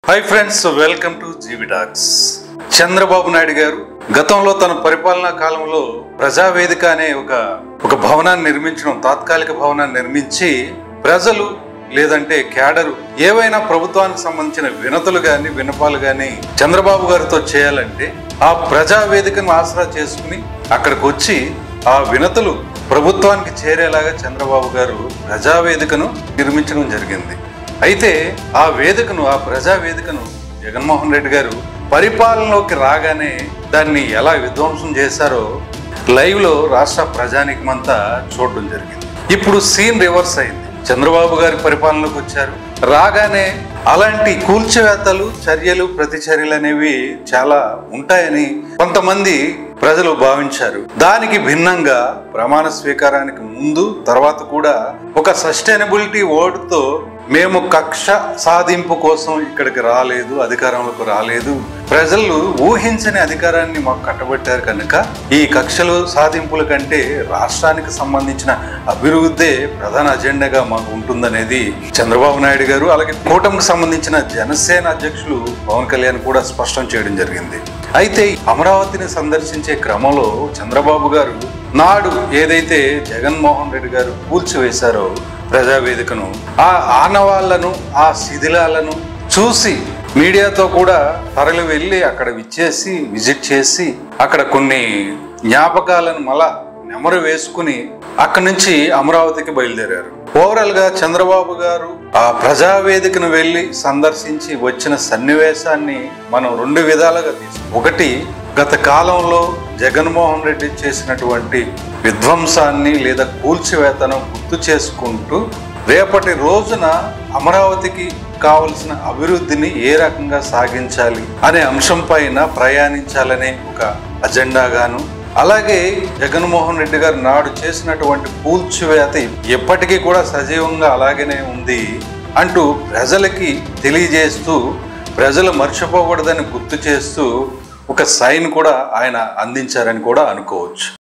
Hi friends, welcome to GV talks. Chandrababu Naidu garu గతంలో తన పరిపాలనా కాలంలో ప్రజావేదిక అనే ఒక భవనాన్ని నిర్మించడం, తాత్కాలిక భవనాన్ని నిర్మించి ప్రజలు లేదంటే క్యాడరు ఏవైనా ప్రభుత్వానికి సంబంధించిన వినతులు గాని విన్నపాలు గాని చంద్రబాబు గారితో చేయాలంటే ఆ ప్రజావేదికను ఆసరా చేసుకుని అక్కడికి వచ్చి ఆ వినతులు ప్రభుత్వానికి చేరేలాగా చంద్రబాబు గారు ప్రజావేదికను నిర్మించడం జరిగింది. అయితే ఆ ప్రజావేదికను జగన్మోహన్ రెడ్డి గారు పరిపాలనలోకి రాగానే దాన్ని ఎలా విధ్వంసం చేశారో లైవ్ లో రాష్ట్ర ప్రజానీకమంతా చూడడం జరిగింది. ఇప్పుడు సీన్ రివర్స్ అయింది. చంద్రబాబు గారి పరిపాలనలోకి వచ్చారు. రాగానే అలాంటి కూల్చివేతలు, చర్యలు, ప్రతిచర్యలు అనేవి చాలా ఉంటాయని కొంతమంది ప్రజలు భావించారు. దానికి భిన్నంగా ప్రమాణ స్వీకారానికి ముందు తర్వాత కూడా ఒక సస్టైనబిలిటీ వర్డ్తో మేము కక్ష సాధింపు కోసం ఇక్కడికి రాలేదు, అధికారంలోకి రాలేదు, ప్రజలు ఊహించని అధికారాన్ని మాకు కట్టబెట్టారు కనుక ఈ కక్షలు సాధింపుల కంటే రాష్ట్రానికి సంబంధించిన అభివృద్ధే ప్రధాన అజెండాగా మాకు ఉంటుందనేది చంద్రబాబు నాయుడు గారు, అలాగే కూటమికి సంబంధించిన జనసేన అధ్యక్షులు పవన్ కళ్యాణ్ కూడా స్పష్టం చేయడం జరిగింది. అయితే అమరావతిని సందర్శించే క్రమంలో చంద్రబాబు గారు నాడు ఏదైతే జగన్మోహన్ రెడ్డి గారు కూల్చివేశారో ప్రజావేదికను, ఆ ఆనవాళ్లను, ఆ శిథిలాలను చూసి మీడియాతో కూడా తరలి వెళ్ళి అక్కడ విజిట్ చేసి అక్కడ కొన్ని జ్ఞాపకాలను మళ్ళా నెమరు వేసుకుని అక్కడి నుంచి అమరావతికి బయలుదేరారు. ఓవరాల్ గా చంద్రబాబు గారు ఆ ప్రజావేదికను వెళ్ళి సందర్శించి వచ్చిన సన్నివేశాన్ని మనం రెండు విధాలుగా తీసుకుంటాం. ఒకటి, గత కాలంలో జగన్మోహన్ రెడ్డి చేసినటువంటి విధ్వంసాన్ని లేదా కూల్చివేతను గుర్తు చేసుకుంటూ రేపటి రోజున అమరావతికి కావలసిన అభివృద్ధిని ఏ రకంగా సాగించాలి అనే అంశం పైన ప్రయాణించాలనే ఒక అజెండాగాను, అలాగే జగన్మోహన్ రెడ్డి గారు నాడు చేసినటువంటి కూల్చివేత ఎప్పటికీ కూడా సజీవంగా అలాగనే ఉంది అంటూ ప్రజలకి తెలియజేస్తూ, ప్రజలు మర్చిపోకూడదని గుర్తు చేస్తూ ఒక సైన్ కూడా ఆయన అందించారని కూడా అనుకోవచ్చు.